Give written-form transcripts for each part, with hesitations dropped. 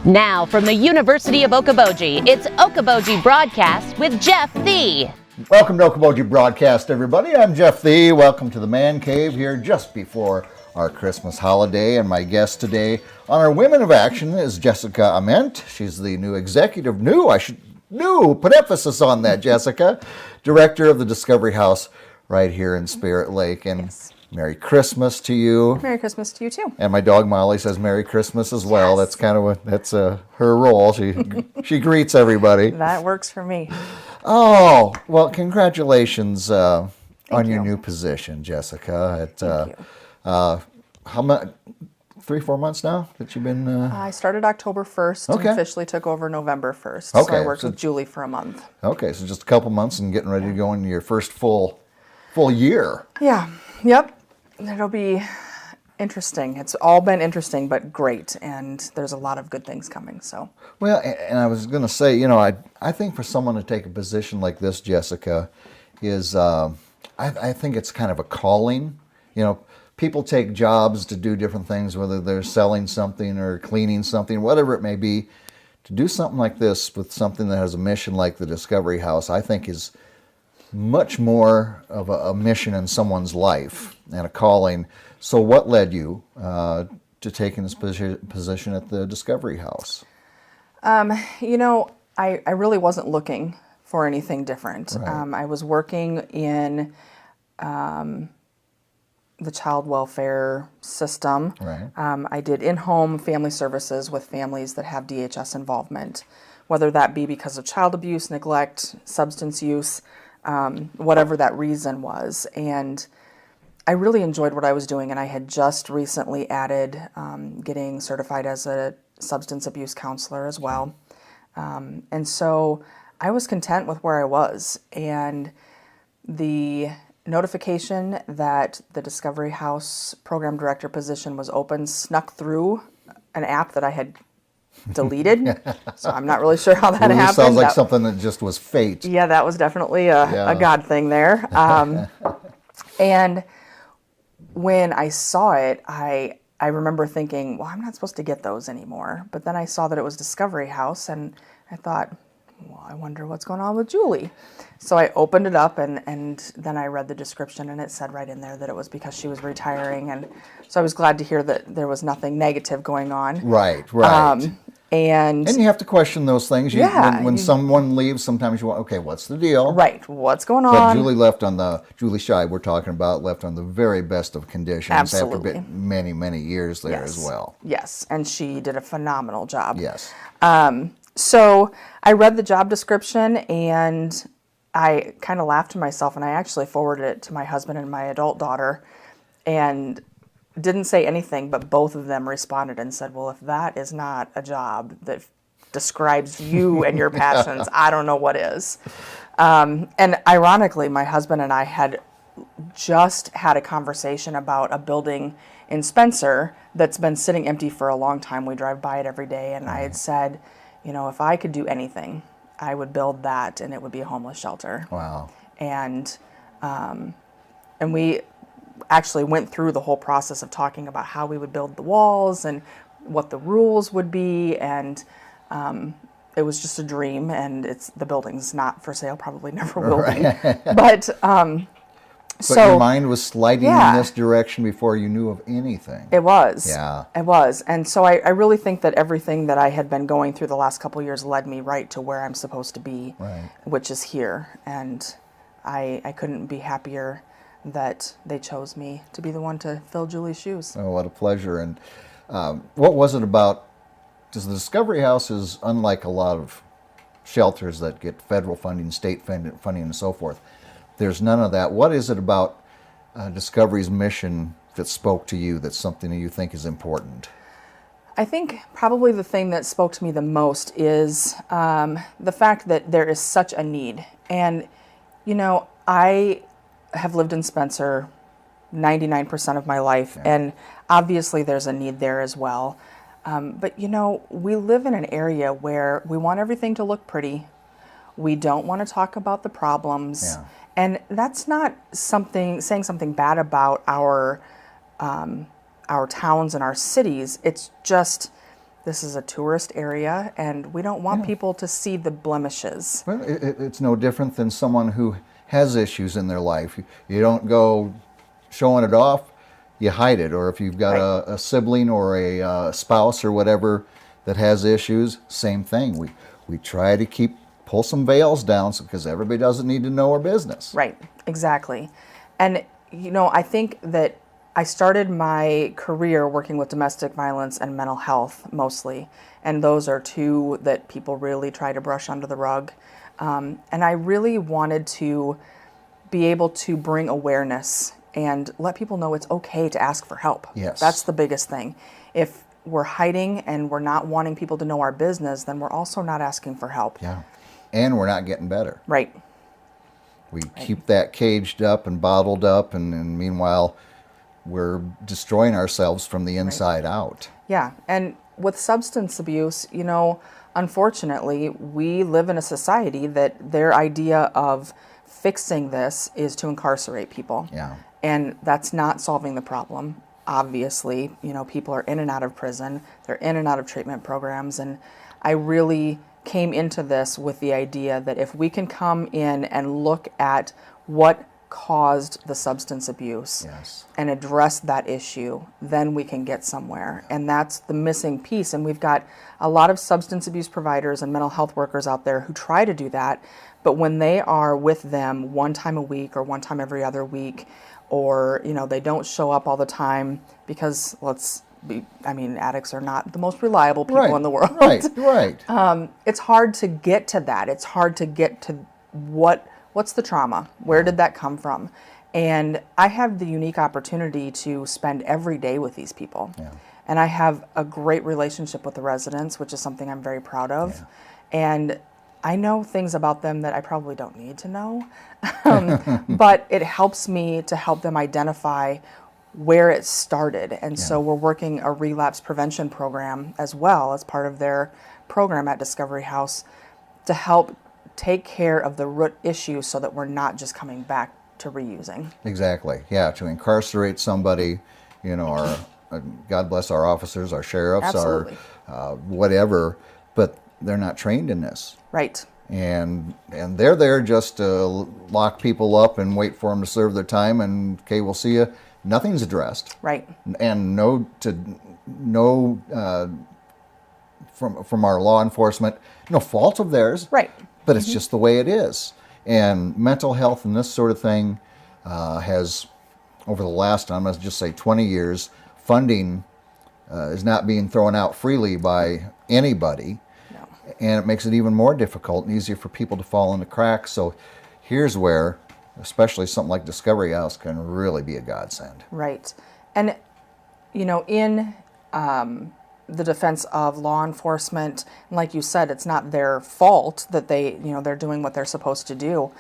Now from the University of Okoboji, it's Okoboji Broadcast with Jeff Thee. Welcome to Okoboji Broadcast, everybody. I'm Jeff Thee. Welcome to the Man Cave here just before our Christmas holiday. And my guest today on our Women of Action is Jessica Amendt. She's the new executive, put emphasis on that, Jessica, director of the Discovery House right here in Spirit Lake. And yes. Merry Christmas to you. Merry Christmas to you too. And my dog Molly says Merry Christmas as well. Yes. That's kind of her role. She greets everybody. That works for me. Oh, well, congratulations on your new position, Jessica. Thank you. How much? 3-4 months now that you've been... I started October 1st and officially took over November 1st. Okay. So I worked with Julie for a month. Okay, so just a couple months and getting ready to go into your first full year. Yeah. Yep. It'll be interesting. It's all been interesting, but great. And there's a lot of good things coming. So. Well, and I was going to say, I think for someone to take a position like this, Jessica, is I think it's kind of a calling. People take jobs to do different things, whether they're selling something or cleaning something, whatever it may be. To do something like this with something that has a mission like the Discovery House, I think is much more of a mission in someone's life and a calling. So what led you to taking this position at the Discovery House? I really wasn't looking for anything different. Right. I was working in the child welfare system. Right. I did in-home family services with families that have DHS involvement, whether that be because of child abuse, neglect, substance use, whatever that reason was. And I really enjoyed what I was doing, and I had just recently added getting certified as a substance abuse counselor as well. And so I was content with where I was. And the notification that the Discovery House program director position was open snuck through an app that I had deleted. So I'm not really sure how that happened. Sounds like something that just was fate. Yeah, that was definitely a God thing there. And when I saw it, I remember thinking, well, I'm not supposed to get those anymore. But then I saw that it was Discovery House, and I thought, well, I wonder what's going on with Julie. So I opened it up, and then I read the description, and it said right in there that it was because she was retiring. And so I was glad to hear that there was nothing negative going on. Right. And you have to question those things. When someone leaves, sometimes you want, okay, what's the deal? Right, what's going on? But Julie Schei, we're talking about, left on the very best of conditions. Absolutely. After many, many years there as well. Yes, and she did a phenomenal job. Yes. So I read the job description, and I kind of laughed to myself, and I actually forwarded it to my husband and my adult daughter, and didn't say anything, but both of them responded and said, well, if that is not a job that describes you and your passions, I don't know what is. And ironically, my husband and I had just had a conversation about a building in Spencer that's been sitting empty for a long time. We drive by it every day, and I had said, if I could do anything, I would build that, and it would be a homeless shelter. Wow. And we actually went through the whole process of talking about how we would build the walls and what the rules would be, and it was just a dream, and the building's not for sale, probably never will be. But your mind was sliding in this direction before you knew of anything. It was. Yeah. It was. And so I really think that everything that I had been going through the last couple of years led me right to where I'm supposed to be, which is here. And I couldn't be happier that they chose me to be the one to fill Julie's shoes. Oh, what a pleasure. And what was it about, because the Discovery House is unlike a lot of shelters that get federal funding, state funding, and so forth. There's none of that. What is it about Discovery's mission that spoke to you, that's something that you think is important? I think probably the thing that spoke to me the most is the fact that there is such a need. And, I have lived in Spencer 99% of my life, and obviously there's a need there as well. But, we live in an area where we want everything to look pretty. We don't want to talk about the problems. Yeah. And that's not saying something bad about our towns and our cities. It's just This is a tourist area, and we don't want people to see the blemishes. Well, it's no different than someone who has issues in their life. You don't go showing it off, you hide it. Or if you've got a sibling or a spouse or whatever that has issues, same thing. We try to pull some veils down because everybody doesn't need to know our business. Right, exactly. And, I think that I started my career working with domestic violence and mental health mostly, and those are two that people really try to brush under the rug. And I really wanted to be able to bring awareness and let people know it's okay to ask for help. Yes. That's the biggest thing. If we're hiding and we're not wanting people to know our business, then we're also not asking for help. Yeah, and we're not getting better. Right. We keep that caged up and bottled up, and meanwhile, we're destroying ourselves from the inside out. Yeah, and with substance abuse, unfortunately, we live in a society that their idea of fixing this is to incarcerate people. Yeah. And that's not solving the problem. Obviously, people are in and out of prison, they're in and out of treatment programs, and I really came into this with the idea that if we can come in and look at what caused the substance abuse and address that issue, then we can get somewhere. And that's the missing piece. And we've got a lot of substance abuse providers and mental health workers out there who try to do that, but when they are with them one time a week or one time every other week, or they don't show up all the time, because addicts are not the most reliable people in the world. Right. It's hard to get to that. It's hard to get to what's the trauma? Where did that come from? And I have the unique opportunity to spend every day with these people. Yeah. And I have a great relationship with the residents, which is something I'm very proud of. Yeah. And I know things about them that I probably don't need to know. But it helps me to help them identify where it started. And so we're working a relapse prevention program as well as part of their program at Discovery House to help take care of the root issue so that we're not just coming back to reusing. Exactly. Yeah, to incarcerate somebody, our God bless our officers, our sheriffs, Absolutely. our whatever, but they're not trained in this. Right. And they're there just to lock people up and wait for them to serve their time, and okay, we'll see you. Nothing's addressed. Right. And from our law enforcement, no fault of theirs. Right. But it's just the way it is. And mental health and this sort of thing has, over the last, I'm going to just say 20 years, funding is not being thrown out freely by anybody. No. And it makes it even more difficult and easier for people to fall into cracks. So here's where, especially something like Discovery House, can really be a godsend. Right. And, in the defense of law enforcement, and like you said, it's not their fault that they're doing what they're supposed to do.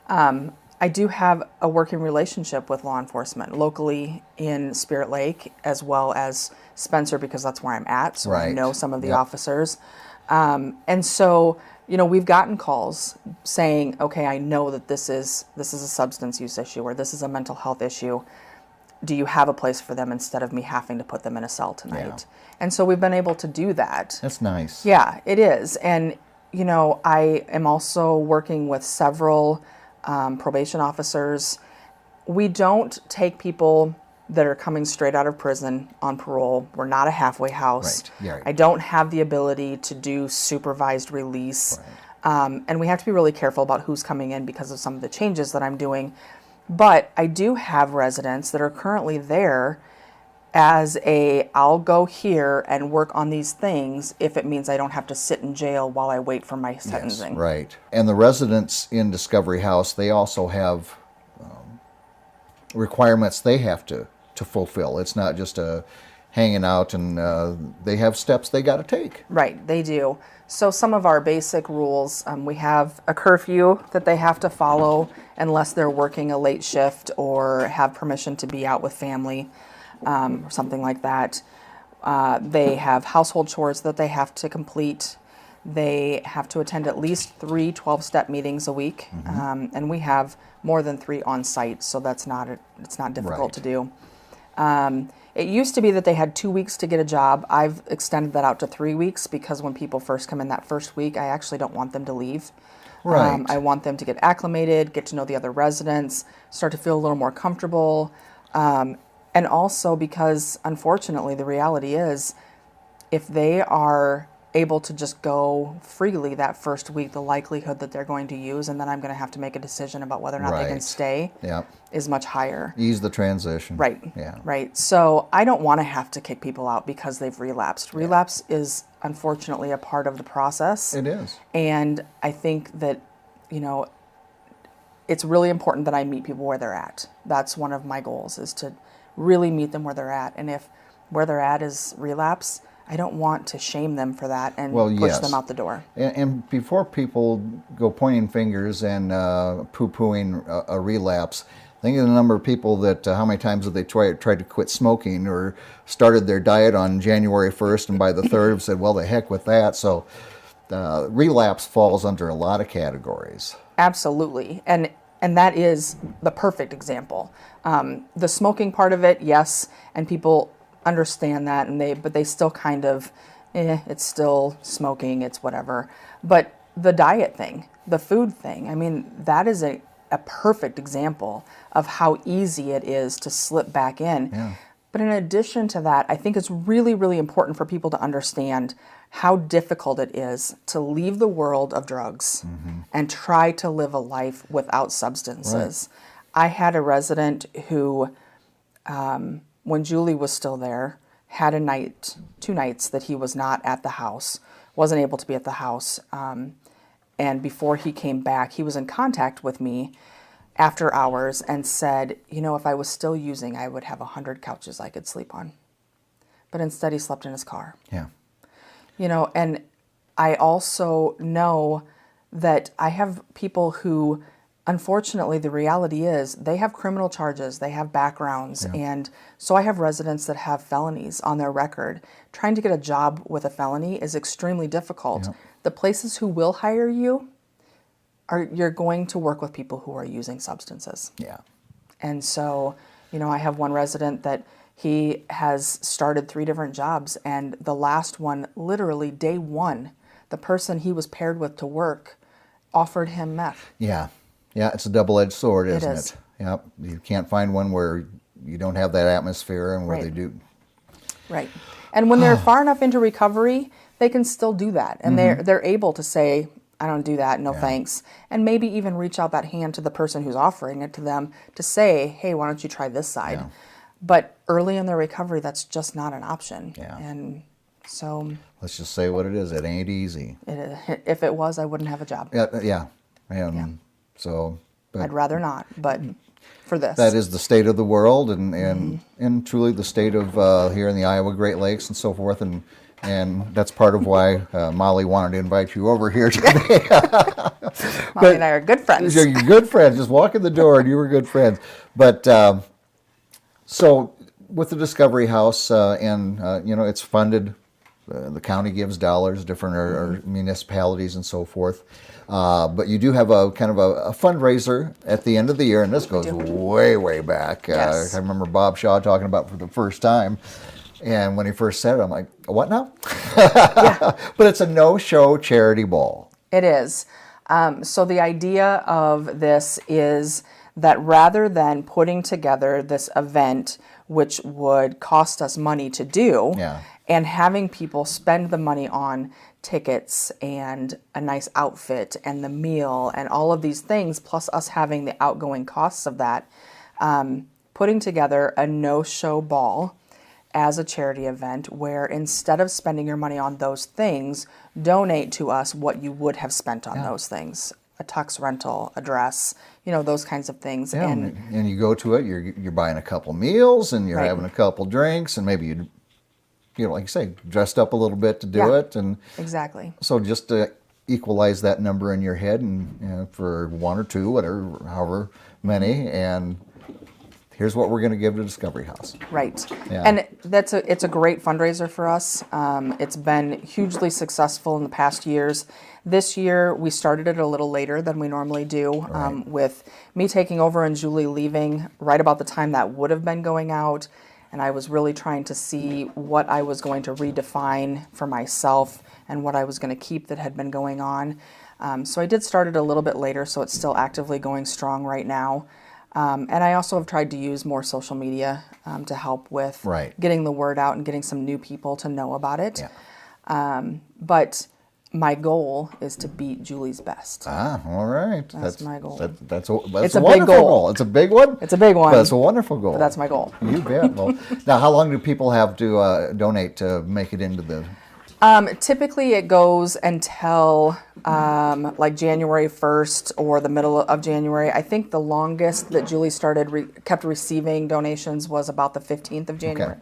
I do have a working relationship with law enforcement locally in Spirit Lake as well as Spencer, because that's where I'm at, so I know some of the officers. And so, we've gotten calls saying, okay, I know that this is a substance use issue or this is a mental health issue. Do you have a place for them instead of me having to put them in a cell tonight? Yeah. And so we've been able to do that. That's nice. Yeah, it is. And, I am also working with several probation officers. We don't take people that are coming straight out of prison on parole. We're not a halfway house. Right. Yeah. I don't have the ability to do supervised release. Right. And we have to be really careful about who's coming in because of some of the changes that I'm doing. But I do have residents that are currently there as I'll go here and work on these things if it means I don't have to sit in jail while I wait for my sentencing. Yes, right. And the residents in Discovery House, they also have requirements they have to fulfill. It's not just hanging out, and they have steps they got to take. Right, they do. So some of our basic rules, we have a curfew that they have to follow unless they're working a late shift or have permission to be out with family, or something like that. They have household chores that they have to complete. They have to attend at least 3 12-step meetings a week, and we have more than 3 on site, so it's not difficult to do. It used to be that they had 2 weeks to get a job. I've extended that out to 3 weeks because when people first come in that first week, I actually don't want them to leave. Right. I want them to get acclimated, get to know the other residents, start to feel a little more comfortable. And also because, unfortunately, the reality is if they are able to just go freely that first week, the likelihood that they're going to use, and then I'm going to have to make a decision about whether or not they can stay is much higher. Ease the transition. Right. Yeah. Right. So I don't want to have to kick people out because they've relapsed. Relapse is unfortunately a part of the process. It is. And I think that, it's really important that I meet people where they're at. That's one of my goals, is to really meet them where they're at. And if where they're at is relapse, I don't want to shame them for that and push them out the door. And before people go pointing fingers and poo-pooing a relapse, think of the number of people that, how many times have they tried to quit smoking or started their diet on January 1st and by the 3rd have said, well, the heck with that. So relapse falls under a lot of categories. Absolutely. And that is the perfect example. The smoking part of it, yes, and people understand that, but they still kind of, it's still smoking, it's whatever. But the diet thing, the food thing, I mean, that is a perfect example of how easy it is to slip back in. Yeah. But in addition to that, I think it's really, really important for people to understand how difficult it is to leave the world of drugs and try to live a life without substances. Right. I had a resident who, when Julie was still there, had 2 nights that he was not at the house, wasn't able to be at the house. And before he came back, he was in contact with me after hours and said, if I was still using, I would have 100 couches I could sleep on. But instead he slept in his car. Yeah. And I also know that I have people who, unfortunately, the reality is they have criminal charges, they have backgrounds, and so I have residents that have felonies on their record. Trying to get a job with a felony is extremely difficult. The places who will hire you, you're going to work with people who are using substances. Yeah. And so, I have one resident that he has started 3 different jobs, and the last one, literally day 1, the person he was paired with to work offered him meth. Yeah. Yeah, it's a double-edged sword, isn't It is. it? Yeah. You can't find one where you don't have that atmosphere and where they do. Right. And when they're far enough into recovery, they can still do that. And they're able to say, I don't do that, no thanks. And maybe even reach out that hand to the person who's offering it to them to say, hey, why don't you try this side? Yeah. But early in their recovery, that's just not an option. Yeah. And so... let's just say what it is. It ain't easy. If it was, I wouldn't have a job. Yeah. And so... but I'd rather not, but for this. That is the state of the world and truly the state of here in the Iowa Great Lakes and so forth. And that's part of why Molly wanted to invite you over here today. Molly and I are good friends. You're good friends. Just walk in the door and you were good friends. But so with the Discovery House, it's funded. The county gives dollars, different or municipalities and so forth. But you do have a kind of a fundraiser at the end of the year, and this goes way, way back. Yes. I remember Bob Shaw talking about it for the first time. And when he first said it, I'm like, what now? But it's a no-show charity ball. It is. So the idea of this is that rather than putting together this event, which would cost us money to do, and having people spend the money on tickets and a nice outfit and the meal and all of these things, plus us having the outgoing costs of that, putting together a no-show ball as a charity event where instead of spending your money on those things, donate to us what you would have spent on those things. A tux rental, a dress, those kinds of things. Yeah, and you go to it, you're buying a couple meals and you're having a couple drinks and maybe like you say, dressed up a little bit to do it. And exactly. So just to equalize that number in your head and for 1 or 2, whatever, however many, and here's what we're going to give to Discovery House. Right. Yeah. And it's a great fundraiser for us. It's been hugely successful in the past years. This year, we started it a little later than we normally do, with me taking over and Julie leaving right about the time that would have been going out. And I was really trying to see what I was going to redefine for myself and what I was going to keep that had been going on. So I did start it a little bit later, so it's still actively going strong right now. And I also have tried to use more social media to help with getting the word out and getting some new people to know about it. But my goal is to beat Julie's best. All right. That's my goal. That's it's a a wonderful big goal. It's a big one? It's a big one. But it's a wonderful goal. But that's my goal. You bet. Well, now, how long do people have to donate to make it into the... Typically it goes until like January 1st or the middle of January. I think the longest that Julie kept receiving donations was about the 15th of January. Okay.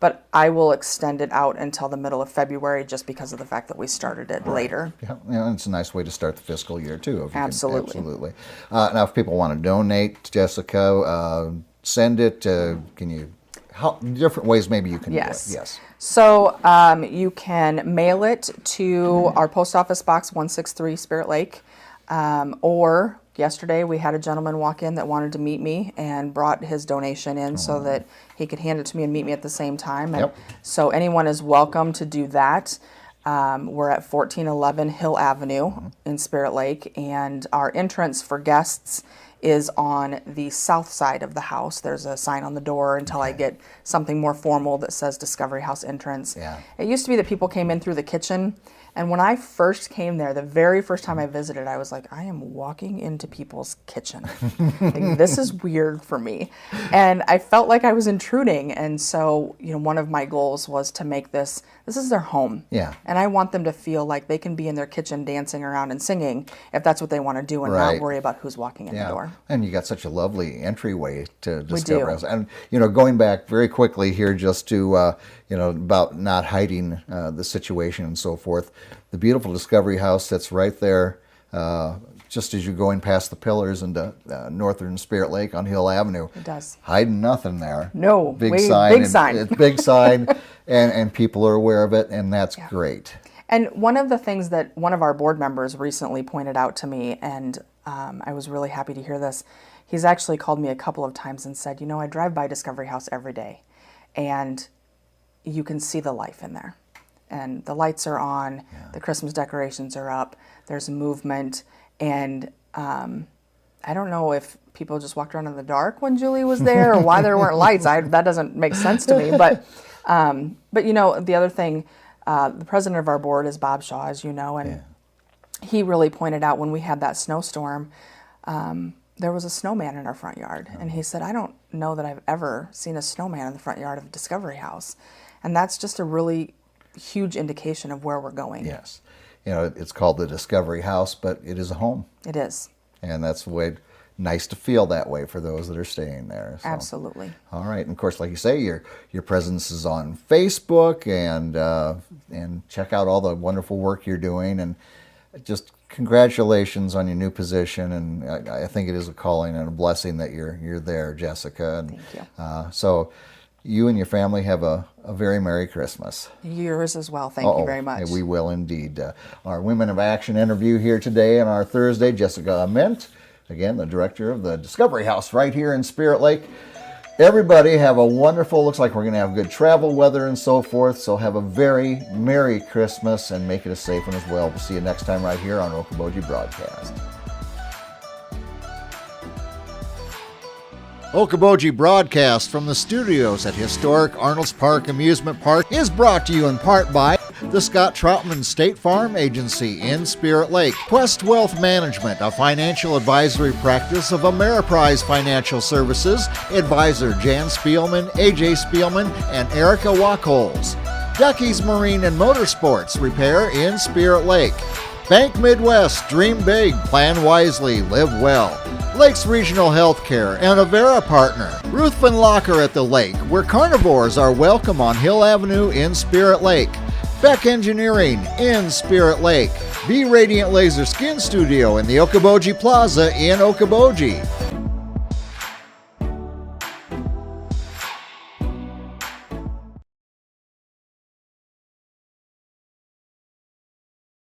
But I will extend it out until the middle of February just because of the fact that we started it later. Yeah, it's a nice way to start the fiscal year, too. If you Absolutely. Can. Absolutely. Now, if people want to donate, Jessica, send it. Can you... different ways maybe you can do it. Yes. So you can mail it to our post office box 163 Spirit Lake, or yesterday we had a gentleman walk in that wanted to meet me and brought his donation in so that he could hand it to me and meet me at the same time. And so anyone is welcome to do that. We're at 1411 Hill Avenue in Spirit Lake, and our entrance for guests is on the south side of the house. There's a sign on the door until I get something more formal that says Discovery House entrance. It used to be that people came in through the kitchen, and when I first came there, the very first time I visited, I was like, I am walking into people's kitchen. Like, this is weird for me. And I felt like I was intruding, and so, one of my goals was to make this is their home. And I want them to feel like they can be in their kitchen dancing around and singing if that's what they want to do and not worry about who's walking in the door. And you got such a lovely entryway to Discovery House. And, going back very quickly here just to, about not hiding the situation and so forth, the beautiful Discovery House that's right there just as you're going past the pillars into northern Spirit Lake on Hill Avenue. It does. Hiding nothing there. No. Big sign. Big sign. It's big sign, and people are aware of it, and that's great. And one of the things that one of our board members recently pointed out to me, and I was really happy to hear this, he's actually called me a couple of times and said, I drive by Discovery House every day, and you can see the life in there. And the lights are on, the Christmas decorations are up, there's movement, and I don't know if people just walked around in the dark when Julie was there or why there weren't lights. That doesn't make sense to me. But the other thing, the president of our board is Bob Shaw, as you know, and he really pointed out when we had that snowstorm, there was a snowman in our front yard. And he said, I don't know that I've ever seen a snowman in the front yard of Discovery House. And that's just a really huge indication of where we're going. Yes. It's called the Discovery House, but it is a home. It is. And that's the way, nice to feel that way for those that are staying there. So. Absolutely. All right. And of course, like you say, your presence is on Facebook, and check out all the wonderful work you're doing. And just congratulations on your new position. And I think it is a calling and a blessing that you're there, Jessica. And, thank you. So you and your family have a very Merry Christmas. Yours as well. Thank you very much. We will indeed. Our Women of Action interview here today on our Thursday, Jessica Amendt, again, the director of the Discovery House right here in Spirit Lake. Everybody have a wonderful, looks like we're going to have good travel weather and so forth, so have a very Merry Christmas and make it a safe one as well. We'll see you next time right here on Okoboji Broadcast. Okoboji Broadcast from the studios at historic Arnold's Park Amusement Park is brought to you in part by the Scott Troutman State Farm Agency in Spirit Lake, Quest Wealth Management, a financial advisory practice of Ameriprise Financial Services, advisor Jan Spielman, AJ Spielman, and Erica Wachholz. Ducky's Marine and Motorsports Repair in Spirit Lake. Bank Midwest, dream big, plan wisely, live well. Lakes Regional Healthcare and Avera Partner. Ruthven Locker at the Lake, where carnivores are welcome on Hill Avenue in Spirit Lake. Beck Engineering in Spirit Lake. Be Radiant Laser Skin Studio in the Okoboji Plaza in Okoboji.